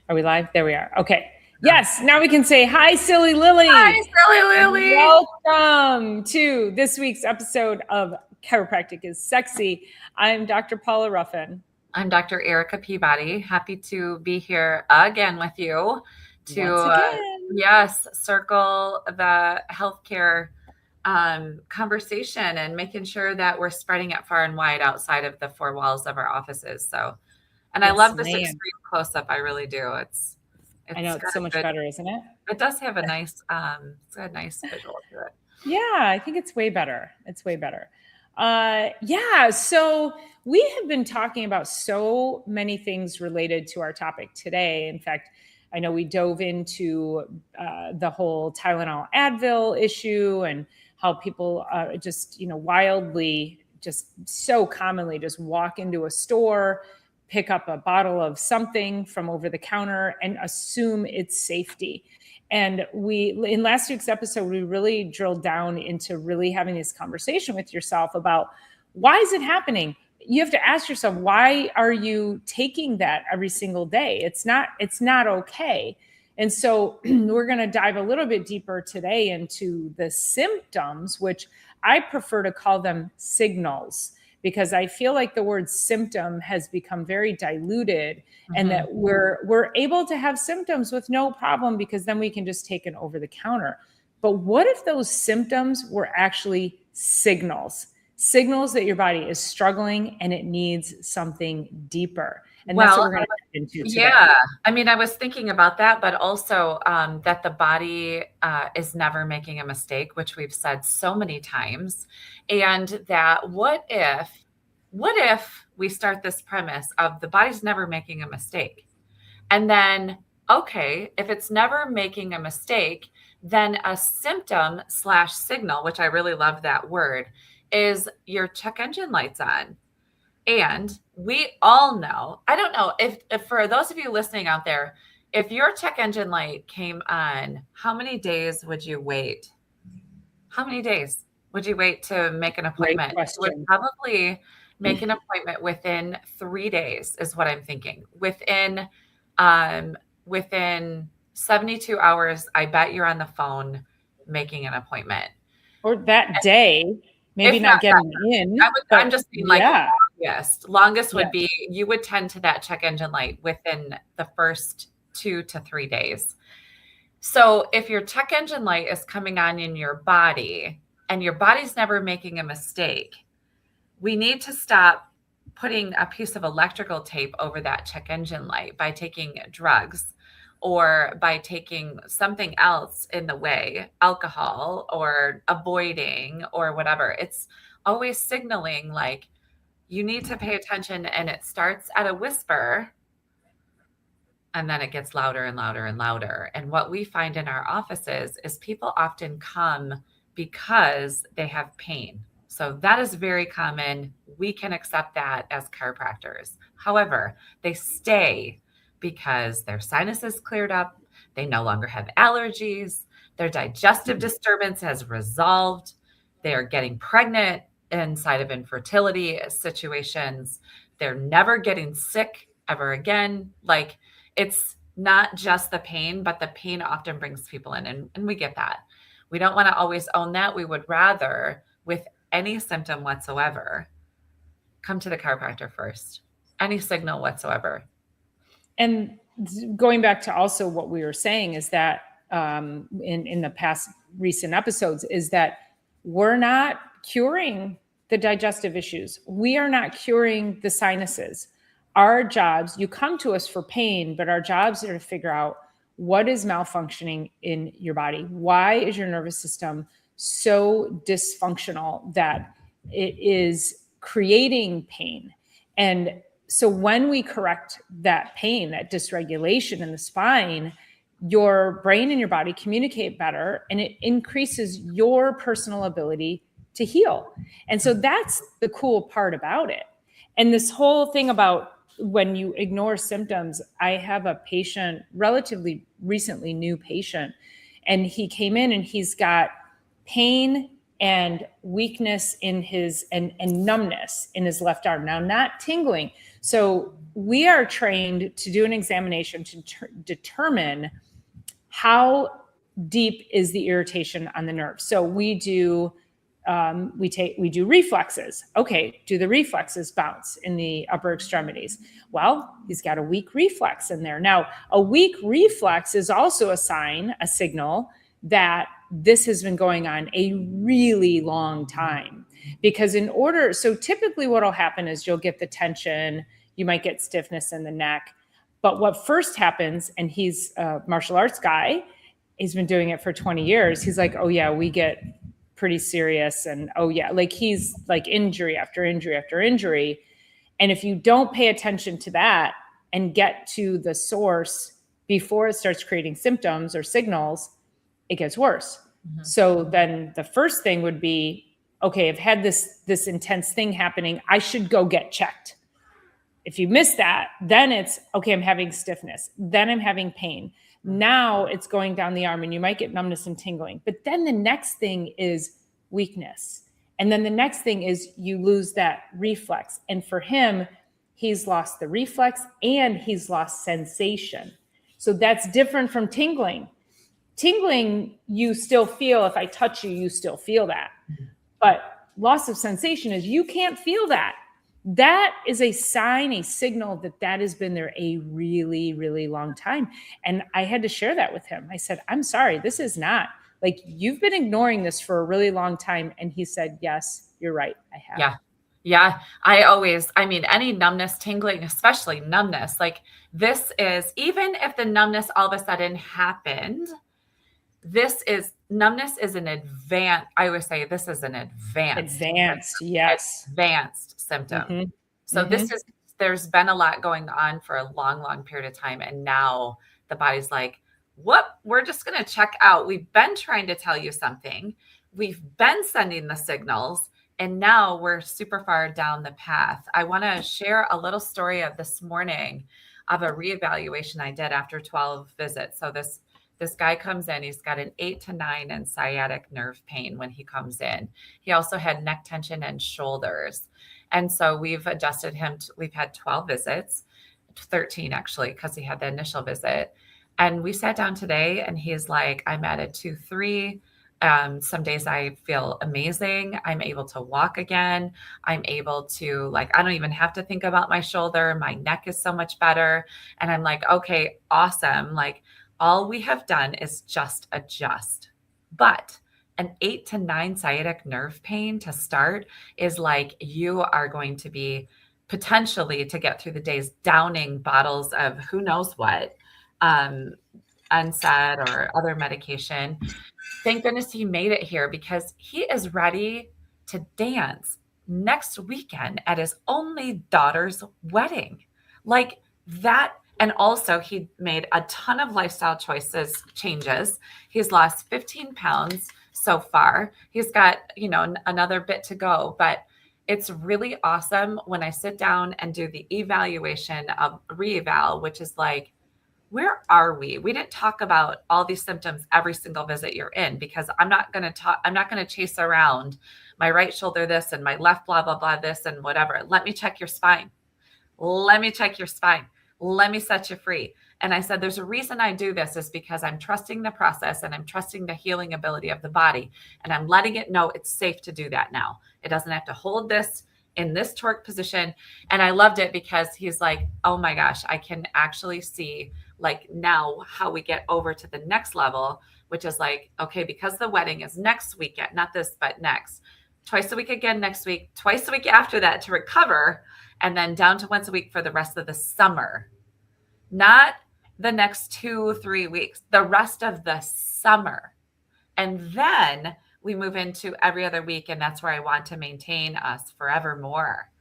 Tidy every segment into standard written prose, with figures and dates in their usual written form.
Are we live? There we are. Okay. Yes. Now we can say, hi, Silly Lily. Hi, Silly Lily. Welcome to this week's episode of Chiropractic is Sexy. I'm Dr. Paula Ruffin. I'm Dr. Erica Peabody. Happy to be here again with you to, circle the healthcare conversation and making sure that we're spreading it far and wide outside of the four walls of our offices. So, and I love this extreme close-up. I really do. I know it's so much better, isn't it? It does have a nice, it's a nice visual to it. Yeah, I think it's way better. It's way better. So we have been talking about so many things related to our topic today. In fact, I know we dove into the whole Tylenol Advil issue and how people just, wildly, just so commonly just walk into a store, pick up a bottle of something from over the counter and assume it's safety. And in last week's episode, we really drilled down into really having this conversation with yourself about why is it happening? You have to ask yourself, why are you taking that every single day? It's not okay. And so we're going to dive a little bit deeper today into the symptoms, which I prefer to call them signals, because I feel like the word symptom has become very diluted and that we're able to have symptoms with no problem because then we can just take an over the counter. But what if those symptoms were actually signals that your body is struggling and it needs something deeper? And that's what we're going to get into today. Yeah. I mean, I was thinking about that, but also that the body is never making a mistake, which we've said so many times. And that what if we start this premise of the body's never making a mistake? And then, okay, if it's never making a mistake, then a symptom / signal, which I really love that word, is your check engine lights on. And we all know, I don't know if for those of you listening out there, if your check engine light came on, how many days would you wait? How many days would you wait to make an appointment? You would probably make an appointment within 3 days is what I'm thinking. Within 72 hours, I bet you're on the phone making an appointment. Or that day. Maybe not getting in. I'm just saying, longest would be, you would tend to that check engine light within the first 2 to 3 days. So if your check engine light is coming on in your body and your body's never making a mistake, we need to stop putting a piece of electrical tape over that check engine light by taking drugs or by taking something else in the way, alcohol or avoiding or whatever. It's always signaling like you need to pay attention, and it starts at a whisper and then it gets louder and louder and louder. And what we find in our offices is people often come because they have pain. So that is very common. We can accept that as chiropractors. However, they stay because their sinuses cleared up, they no longer have allergies, their digestive disturbance has resolved, they are getting pregnant inside of infertility situations, they're never getting sick ever again. Like, it's not just the pain, but the pain often brings people in, and we get that. We don't want to always own that. We would rather, with any symptom whatsoever, come to the chiropractor first, any signal whatsoever. And going back to also what we were saying is that in the past recent episodes is that we're not curing the digestive issues. We are not curing the sinuses. Our jobs, you come to us for pain, but our jobs are to figure out what is malfunctioning in your body. Why is your nervous system so dysfunctional that it is creating pain? And so when we correct that pain, that dysregulation in the spine, your brain and your body communicate better, and it increases your personal ability to heal. And so that's the cool part about it. And this whole thing about when you ignore symptoms, I have a patient, relatively recently new patient, and he came in and he's got pain and weakness in his and numbness in his left arm. Now, not tingling. So we are trained to do an examination to determine how deep is the irritation on the nerve. So we do reflexes. Okay, do the reflexes bounce in the upper extremities? Well, he's got a weak reflex in there. Now, a weak reflex is also a signal that this has been going on a really long time. Because so typically what will happen is you'll get the tension, you might get stiffness in the neck. But what first happens, and he's a martial arts guy, he's been doing it for 20 years. He's like, oh yeah, we get pretty serious. And oh yeah, like he's like injury after injury after injury. And if you don't pay attention to that and get to the source before it starts creating symptoms or signals, it gets worse. Mm-hmm. So then the first thing would be, okay, I've had this intense thing happening. I should go get checked. If you miss that, then it's, okay, I'm having stiffness. Then I'm having pain. Now it's going down the arm and you might get numbness and tingling. But then the next thing is weakness. And then the next thing is you lose that reflex. And for him, he's lost the reflex and he's lost sensation. So that's different from tingling. Tingling, you still feel, if I touch you, you still feel that. But loss of sensation is you can't feel that. That is a sign, a signal that has been there a really, really long time. And I had to share that with him. I said, I'm sorry, this is not, like, you've been ignoring this for a really long time. And he said, yes, you're right, I have. Yeah. Yeah. I mean, any numbness, tingling, especially numbness, like this is, even if the numbness all of a sudden happened, numbness is an advanced, I would say this is an advanced, yes. Advanced symptom. Mm-hmm. So mm-hmm. There's been a lot going on for a long, long period of time. And now the body's like, whoop, we're just going to check out. We've been trying to tell you something. We've been sending the signals. And now we're super far down the path. I want to share a little story of this morning of a reevaluation I did after 12 visits. So this guy comes in, he's got an 8 to 9 and sciatic nerve pain when he comes in. He also had neck tension and shoulders. And so we've adjusted him. We've had 12 visits, 13 actually, because he had the initial visit. And we sat down today and he's like, I'm at a 2-3. Some days I feel amazing. I'm able to walk again. I'm able to, like, I don't even have to think about my shoulder. My neck is so much better. And I'm like, okay, awesome. Like, all we have done is just adjust. But an 8 to 9 sciatic nerve pain to start is like, you are going to be potentially, to get through the days, downing bottles of who knows what, NSAID or other medication. Thank goodness he made it here, because he is ready to dance next weekend at his only daughter's wedding. Like that. And also he made a ton of lifestyle changes. He's lost 15 pounds so far. He's got, another bit to go, but it's really awesome when I sit down and do the evaluation of reeval, which is like, where are we? We didn't talk about all these symptoms every single visit you're in, because I'm not going to chase around my right shoulder this and my left blah, blah, blah, this and whatever. Let me check your spine. Let me set you free. And I said, there's a reason I do this, is because I'm trusting the process and I'm trusting the healing ability of the body. And I'm letting it know it's safe to do that now. It doesn't have to hold this in this torque position. And I loved it because he's like, oh my gosh, I can actually see like now how we get over to the next level, which is like, okay, because the wedding is next weekend, not this, but next, twice a week again next week, twice a week after that to recover, and then down to once a week for the rest of the summer. Not the next 2-3 weeks, the rest of the summer. And then we move into every other week. And that's where I want to maintain us forevermore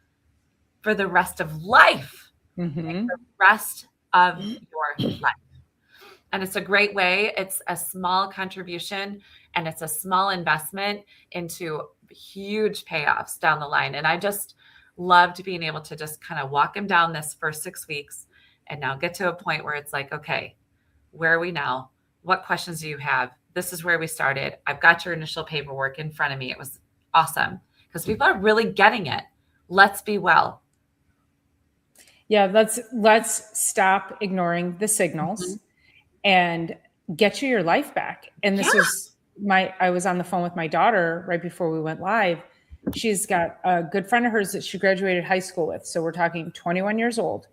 for the rest of life, mm-hmm. the rest of your life. And it's a great way. It's a small contribution and it's a small investment into huge payoffs down the line. And I just loved being able to just kind of walk him down this first 6 weeks and now get to a point where it's like, okay, where are we now? What questions do you have? This is where we started. I've got your initial paperwork in front of me. It was awesome because people are really getting it. Let's be well. Yeah, let's stop ignoring the signals and get you your life back. And Yeah. this was I was on the phone with my daughter right before we went live. She's got a good friend of hers that she graduated high school with. So we're talking 21 years old.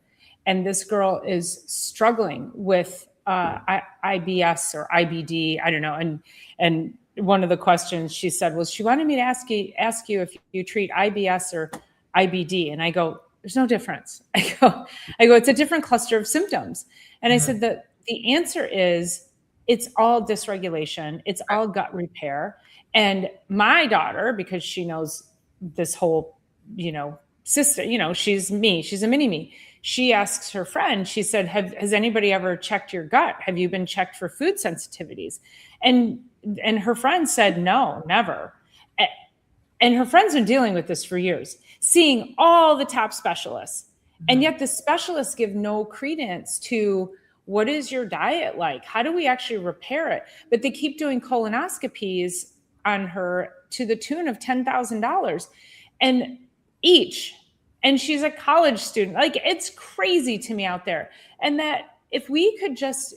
And this girl is struggling with IBS or IBD. I don't know. And one of the questions she said was she wanted me to ask you if you treat IBS or IBD. And I go, there's no difference. I go, it's a different cluster of symptoms. And I said that the answer is it's all dysregulation. It's all gut repair. And my daughter, because she knows this whole, system, she's me, she's a mini me. She asks her friend, she said, has anybody ever checked your gut? Have you been checked for food sensitivities? And her friend said, no, never. And her friends are dealing with this for years, seeing all the top specialists. And yet the specialists give no credence to what is your diet like? How do we actually repair it? But they keep doing colonoscopies on her to the tune of $10,000 and each. And she's a college student. Like, it's crazy to me out there. And that if we could just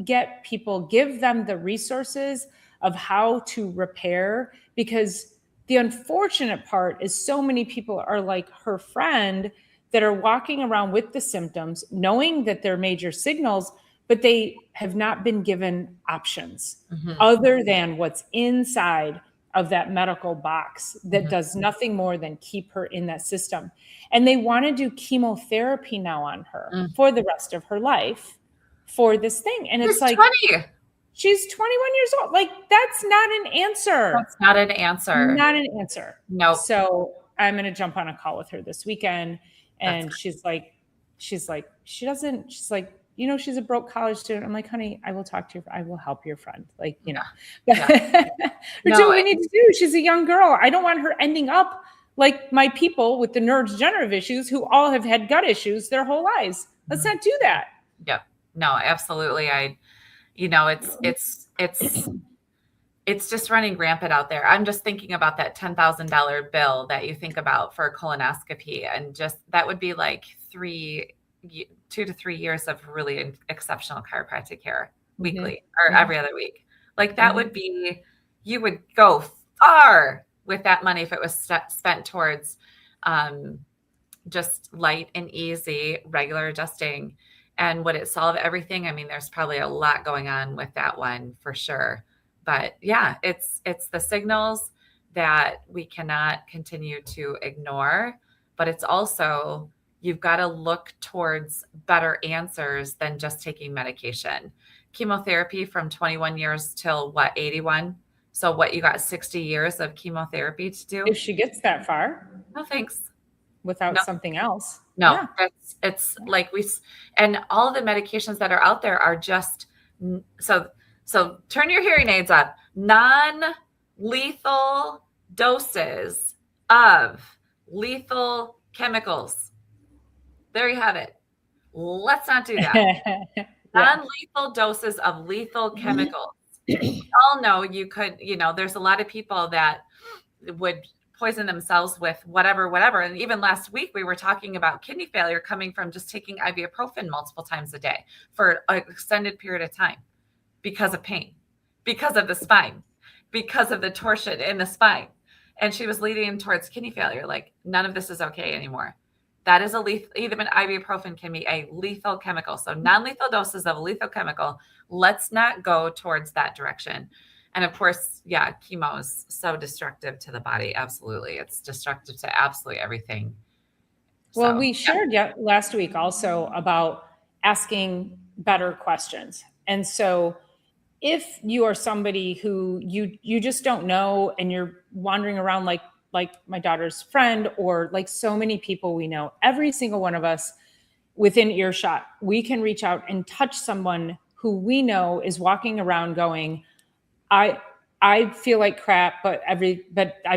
get people, give them the resources of how to repair, because the unfortunate part is so many people are like her friend that are walking around with the symptoms, knowing that they're major signals, but they have not been given options other than what's inside of that medical box that does nothing more than keep her in that system. And they want to do chemotherapy now on her for the rest of her life for this thing. And it's like, 20. She's 21 years old. Like, that's not an answer. That's not an answer. Not an answer. No. So I'm going to jump on a call with her this weekend. And she's like, she's like, she's a broke college student. I'm like, honey, I will talk to you. I will help your friend. Like, do what we need to do. She's a young girl. I don't want her ending up like my people with the neurodegenerative issues who all have had gut issues their whole lives. Let's not do that. Yeah, no, absolutely. It's just running rampant out there. I'm just thinking about that $10,000 bill that you think about for a colonoscopy, and just that would be like 2 to 3 years of really exceptional chiropractic care weekly or every other week. Like that would be, you would go far with that money if it was spent towards just light and easy regular adjusting. And would it solve everything? I mean, there's probably a lot going on with that one for sure. But yeah, it's the signals that we cannot continue to ignore, but it's also, you've got to look towards better answers than just taking medication. Chemotherapy from 21 years till 81? So what, you got 60 years of chemotherapy to do? If she gets that far. No, thanks. Without something else. No, it's like and all the medications that are out there are just, so turn your hearing aids up. Non-lethal doses of lethal chemicals. There you have it. Let's not do that. Non-lethal doses of lethal chemicals. We all know you could, there's a lot of people that would poison themselves with whatever. And even last week, we were talking about kidney failure coming from just taking ibuprofen multiple times a day for an extended period of time because of pain, because of the spine, because of the torsion in the spine. And she was leading towards kidney failure. Like, none of this is okay anymore. That is even ibuprofen can be a lethal chemical. So non-lethal doses of a lethal chemical. Let's not go towards that direction. And of course, chemo is so destructive to the body. Absolutely. It's destructive to absolutely everything. Well, we shared last week also about asking better questions. And so if you are somebody who you just don't know and you're wandering around like my daughter's friend, or like so many people we know, every single one of us within earshot, we can reach out and touch someone who we know is walking around going, I feel like crap, but I've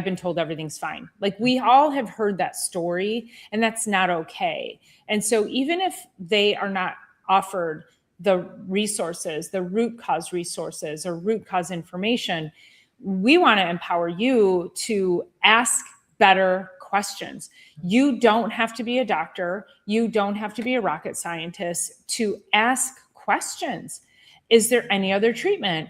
been told everything's fine. Like, we all have heard that story, and that's not okay. And so even if they are not offered the resources, the root cause resources or root cause information, we want to empower you to ask better questions. You don't have to be a doctor. You don't have to be a rocket scientist to ask questions. Is there any other treatment?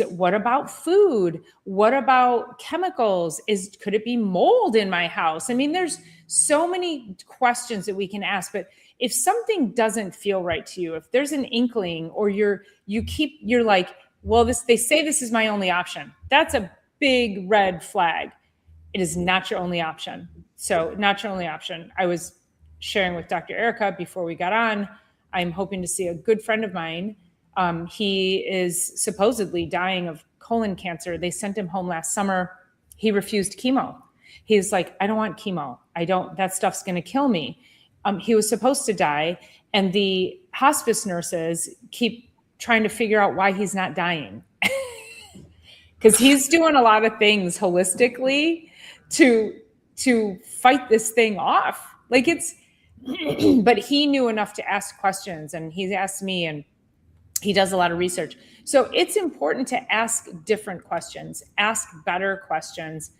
What about food? What about chemicals? Could it be mold in my house? I mean, there's so many questions that we can ask, but if something doesn't feel right to you, if there's an inkling, or you're like, well, they say this is my only option. That's a big red flag. It is not your only option. So not your only option. I was sharing with Dr. Erica before we got on, I'm hoping to see a good friend of mine. He is supposedly dying of colon cancer. They sent him home last summer. He refused chemo. He was like, I don't want chemo. That stuff's going to kill me. He was supposed to die. And the hospice nurses keep trying to figure out why he's not dying. Because he's doing a lot of things holistically to fight this thing off. Like but he knew enough to ask questions, and he's asked me, and he does a lot of research. So it's important to ask different questions, ask better questions.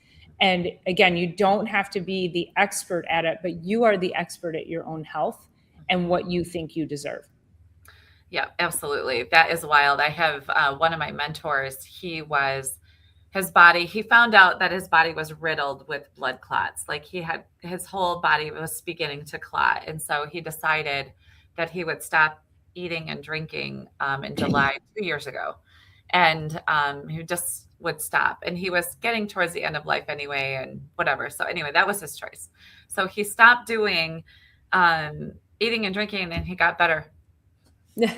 And again, you don't have to be the expert at it, but you are the expert at your own health and what you think you deserve. Yeah, absolutely. That is wild. I have one of my mentors, he found out that his body was riddled with blood clots. Like his whole body was beginning to clot. And so he decided that he would stop eating and drinking in July 2 years ago. And he just would stop. And he was getting towards the end of life anyway, and whatever. So anyway, that was his choice. So he stopped doing eating and drinking, and he got better. Yeah.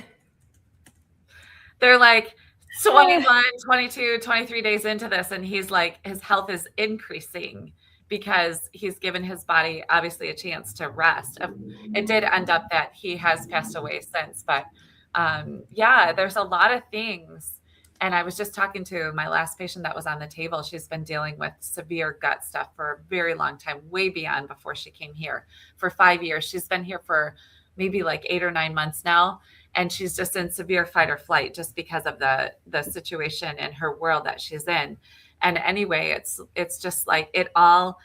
They're like 21, 22, 23 days into this, and he's like, his health is increasing because he's given his body obviously a chance to rest. It did end up that he has passed away since, but yeah, there's a lot of things. And I was just talking to my last patient that was on the table. She's been dealing with severe gut stuff for a very long time, way beyond before she came here. For 5 years. She's been here for maybe like 8 or 9 months now. And she's just in severe fight or flight just because of the situation in her world that she's in. And anyway, it's just like it all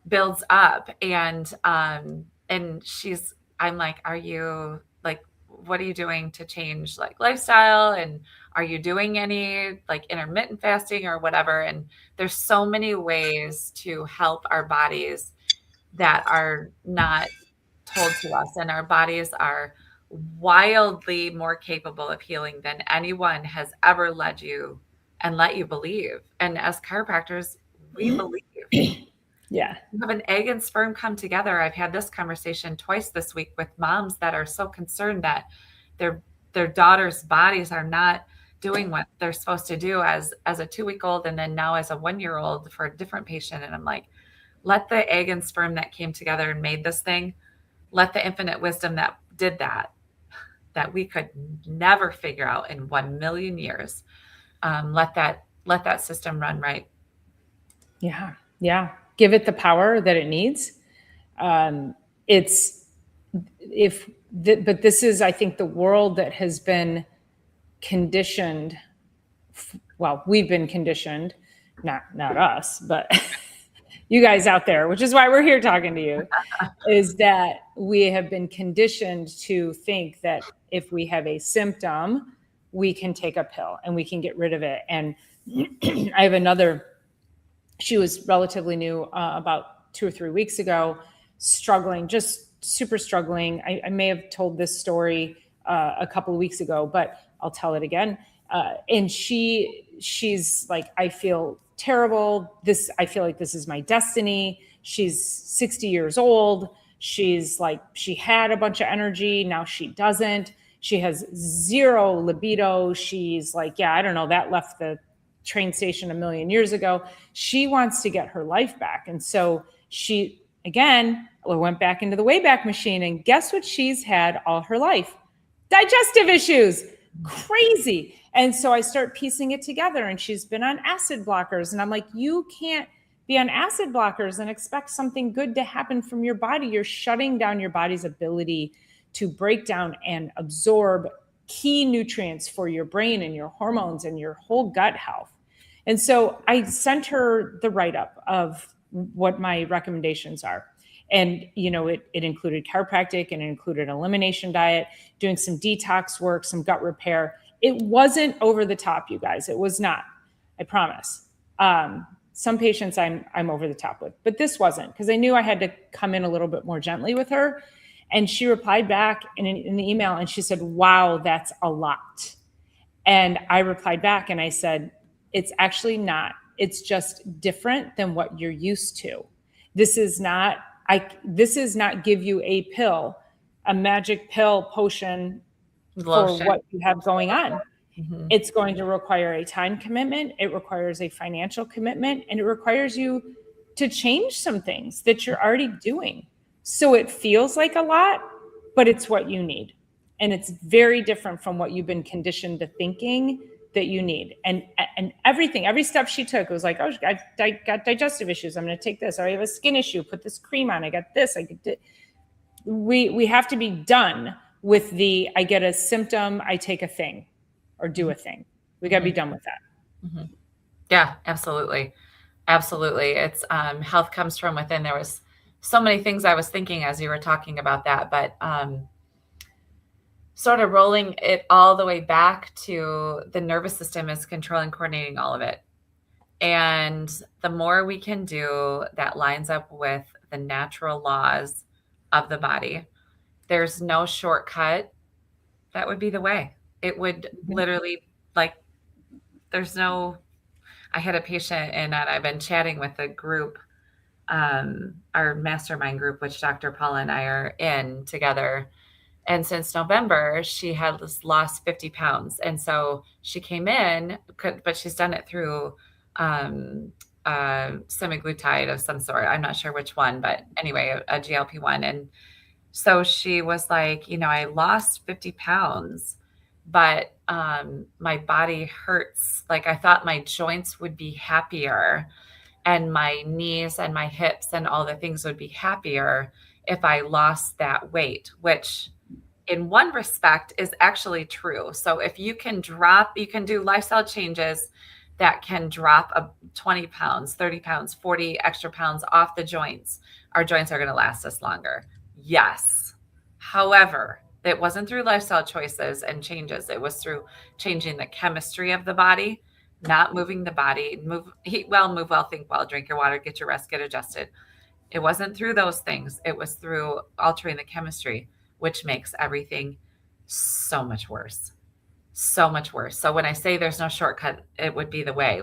builds up. And I'm like, are you like, what are you doing to change like lifestyle? And are you doing any like intermittent fasting or whatever? And there's so many ways to help our bodies that are not told to us. And our bodies are wildly more capable of healing than anyone has ever led you and let you believe. And as chiropractors, we believe. Yeah. You have an egg and sperm come together. I've had this conversation twice this week with moms that are so concerned that their daughters' bodies are not doing what they're supposed to do as a 2-week-old, and then now as a 1-year-old for a different patient. And I'm like, let the egg and sperm that came together and made this thing, let the infinite wisdom that did that we could never figure out in 1 million years, let that system run right. Yeah. Yeah. Give it the power that it needs. But this is, I think, the world that has been conditioned. Well, we've been conditioned, not us, but you guys out there, which is why we're here talking to you, is that we have been conditioned to think that if we have a symptom, we can take a pill and we can get rid of it. And I have another, she was relatively new, about 2 or 3 weeks ago, struggling, just super struggling. I may have told this story a couple of weeks ago, but I'll tell it again. And she's like, I feel terrible. I feel like this is my destiny. She's 60 years old. She's like, she had a bunch of energy. Now she doesn't. She has zero libido. She's like, yeah, I don't know. That left the train station a million years ago. She wants to get her life back. And so she, again, went back into the Wayback Machine, and guess what she's had all her life? Digestive issues. Crazy. And so I start piecing it together, and she's been on acid blockers. And I'm like, you can't be on acid blockers and expect something good to happen from your body. You're shutting down your body's ability to break down and absorb key nutrients for your brain and your hormones and your whole gut health. And so I sent her the write-up of what my recommendations are. And, it included chiropractic and it included elimination diet, doing some detox work, some gut repair. It wasn't over the top, you guys. It was not, I promise. Some patients I'm over the top with, but this wasn't, because I knew I had to come in a little bit more gently with her. And she replied back in the email and she said, wow, that's a lot. And I replied back and I said, it's actually not. It's just different than what you're used to. This is not give you a pill, a magic pill potion for what you have going on. Mm-hmm. It's going to require a time commitment. It requires a financial commitment, and it requires you to change some things that you're already doing. So it feels like a lot, but it's what you need. And it's very different from what you've been conditioned to thinking that you need. And every step she took was like, oh, I got digestive issues. I'm going to take this. Or I have a skin issue. Put this cream on. I got this. We have to be done with I get a symptom, I take a thing or do a thing. We got to be done with that. Mm-hmm. Yeah, absolutely. Absolutely. It's health comes from within. There was so many things I was thinking as you were talking about that, but sort of rolling it all the way back to the nervous system is controlling, coordinating all of it. And the more we can do that lines up with the natural laws of the body, there's no shortcut. That would be the way. It would literally, I had a patient and I've been chatting with a group, our mastermind group, which Dr. Paula and I are in together. And since November, she had lost 50 pounds. And so she came in, but she's done it through semaglutide of some sort. I'm not sure which one, but anyway, a GLP-1. And so she was like, I lost 50 pounds, but my body hurts. Like I thought my joints would be happier and my knees and my hips and all the things would be happier if I lost that weight, which in one respect is actually true. So if you can do lifestyle changes that can drop 20 pounds, 30 pounds, 40 extra pounds off the joints, our joints are going to last us longer. Yes. However, it wasn't through lifestyle choices and changes. It was through changing the chemistry of the body, not moving the body, eat well, move well, think well, drink your water, get your rest, get adjusted. It wasn't through those things. It was through altering the chemistry, which makes everything so much worse. So much worse. So when I say there's no shortcut, it would be the way.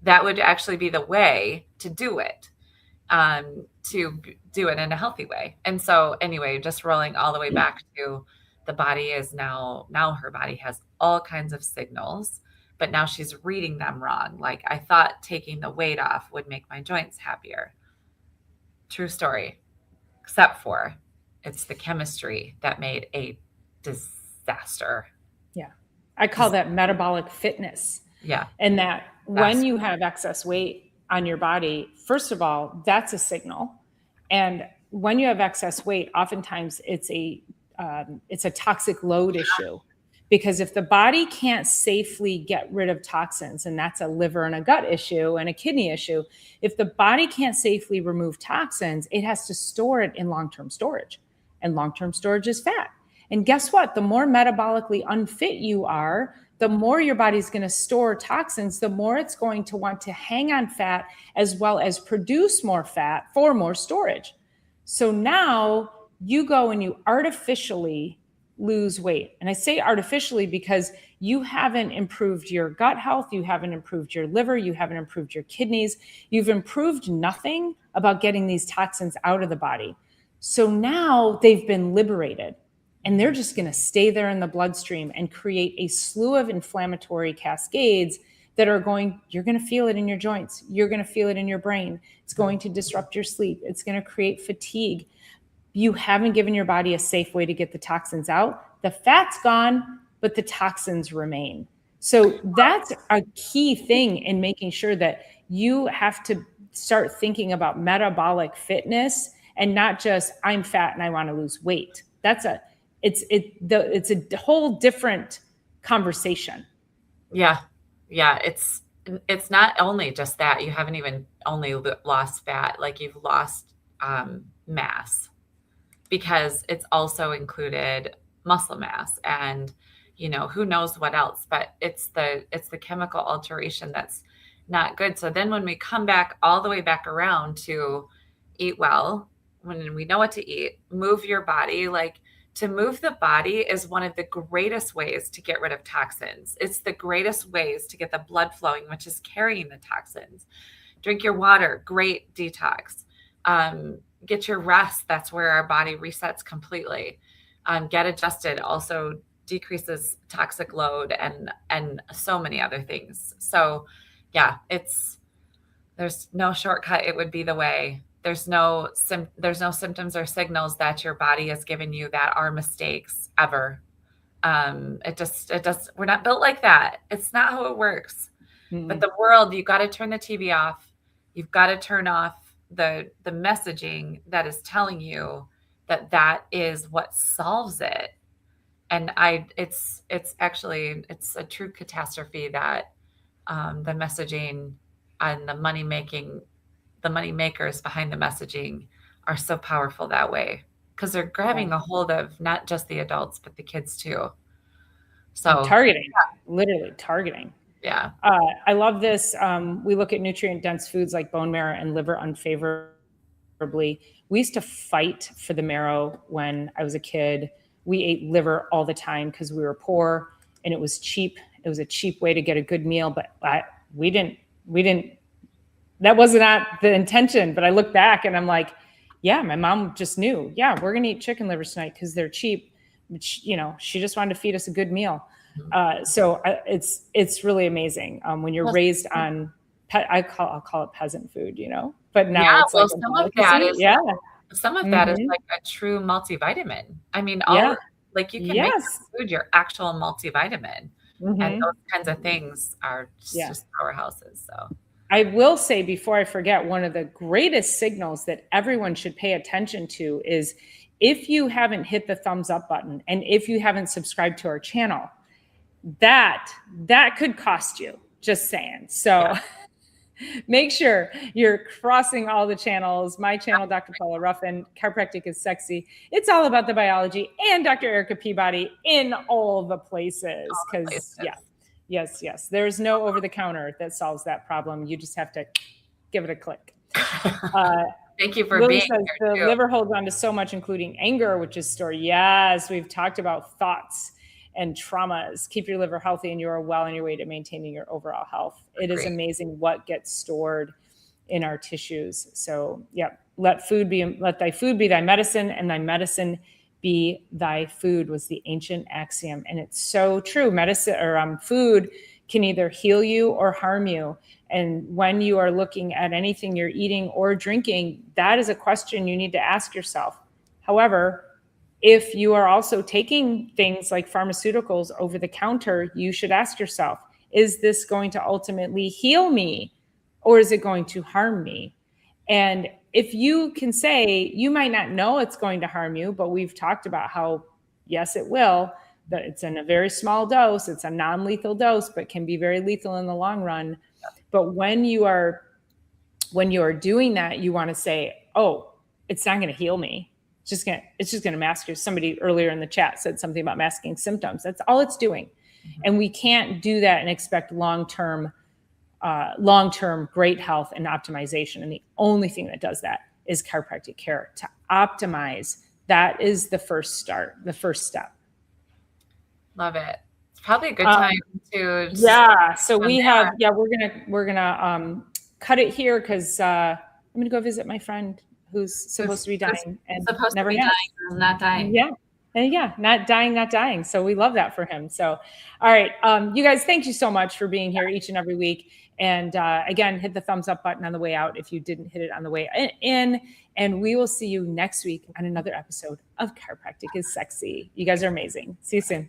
That would actually be the way to do it. To do it in a healthy way. And so anyway, just rolling all the way back to the body is now her body has all kinds of signals, but now she's reading them wrong. Like I thought taking the weight off would make my joints happier. True story, except for it's the chemistry that made a disaster. Yeah. I call that metabolic fitness. Yeah. And that when you have excess weight on your body, first of all, that's a signal. And when you have excess weight, oftentimes it's a toxic load issue, because if the body can't safely get rid of toxins, and that's a liver and a gut issue and a kidney issue, if the body can't safely remove toxins, it has to store it in long-term storage, and long-term storage is fat. And guess what? The more metabolically unfit you are, the more your body's going to store toxins, the more it's going to want to hang on fat as well as produce more fat for more storage. So now you go and you artificially lose weight. And I say artificially because you haven't improved your gut health, you haven't improved your liver, you haven't improved your kidneys, you've improved nothing about getting these toxins out of the body. So now they've been liberated. And they're just going to stay there in the bloodstream and create a slew of inflammatory cascades that you're going to feel it in your joints. You're going to feel it in your brain. It's going to disrupt your sleep. It's going to create fatigue. You haven't given your body a safe way to get the toxins out. The fat's gone, but the toxins remain. So that's a key thing in making sure that you have to start thinking about metabolic fitness and not just I'm fat and I want to lose weight. It's a whole different conversation. Yeah. Yeah. It's it's not only just that. You haven't even only lost fat, like you've lost mass, because it's also included muscle mass and, who knows what else, but it's the chemical alteration that's not good. So then when we come back all the way back around to eat well, when we know what to eat, move your body, like to move the body is one of the greatest ways to get rid of toxins. It's the greatest ways to get the blood flowing, which is carrying the toxins. Drink your water, great detox. Get your rest. That's where our body resets completely. Get adjusted also decreases toxic load and so many other things. So yeah, there's no shortcut. It would be the way. There's no symptoms or signals that your body has given you that are mistakes ever. It does. We're not built like that. It's not how it works. Mm-hmm. But the world, you got to turn the TV off. You've got to turn off the messaging that is telling you that is what solves it. And it's a true catastrophe that the messaging and the money makers behind the messaging are so powerful that way, because they're grabbing a hold of not just the adults, but the kids too. So targeting, literally targeting. Yeah. I love this. We look at nutrient dense foods like bone marrow and liver unfavorably. We used to fight for the marrow when I was a kid. We ate liver all the time because we were poor and it was cheap. It was a cheap way to get a good meal, but we didn't, that was not the intention. But I look back and I'm like, yeah, my mom just knew, yeah, we're going to eat chicken livers tonight because they're cheap. She just wanted to feed us a good meal. So it's really amazing when you're raised on, I'll call it peasant food, but now it's like some of that is like a true multivitamin. I mean, like you can make food your actual multivitamin, and those kinds of things are just powerhouses. So I will say, before I forget, one of the greatest signals that everyone should pay attention to is if you haven't hit the thumbs up button and if you haven't subscribed to our channel, that could cost you, just saying. So make sure you're crossing all the channels. My channel, Dr. Paula Ruffin, Chiropractic is Sexy. It's all about the biology, and Dr. Erica Peabody in all the places. Because yes, there's no over-the-counter that solves that problem. You just have to give it a click. Thank you for Lily being says here. The liver holds on to so much, including anger, which is stored. Yes, we've talked about thoughts and traumas. Keep your liver healthy and you are well on your way to maintaining your overall health. It is amazing what gets stored in our tissues. So let thy food be thy medicine, and thy medicine be thy food was the ancient axiom. And it's so true. Medicine or food can either heal you or harm you. And when you are looking at anything you're eating or drinking, that is a question you need to ask yourself. However, if you are also taking things like pharmaceuticals over the counter, you should ask yourself, is this going to ultimately heal me or is it going to harm me? And if you can say, you might not know it's going to harm you, but we've talked about how, yes, it will, that it's in a very small dose. It's a non-lethal dose, but can be very lethal in the long run. But when you are doing that, you want to say, oh, it's not going to heal me. It's just going to mask you. Somebody earlier in the chat said something about masking symptoms. That's all it's doing. And we can't do that and expect long-term great health and optimization. And the only thing that does that is chiropractic care. To optimize, that is the first step. Love it. It's probably a good time to so we have we're gonna cut it here because I'm gonna go visit my friend who's supposed to be dying and never has. Not dying. Not dying. So we love that for him. So, all right, you guys, thank you so much for being here each and every week. And again, hit the thumbs up button on the way out if you didn't hit it on the way in. And we will see you next week on another episode of Chiropractic is Sexy. You guys are amazing. See you soon.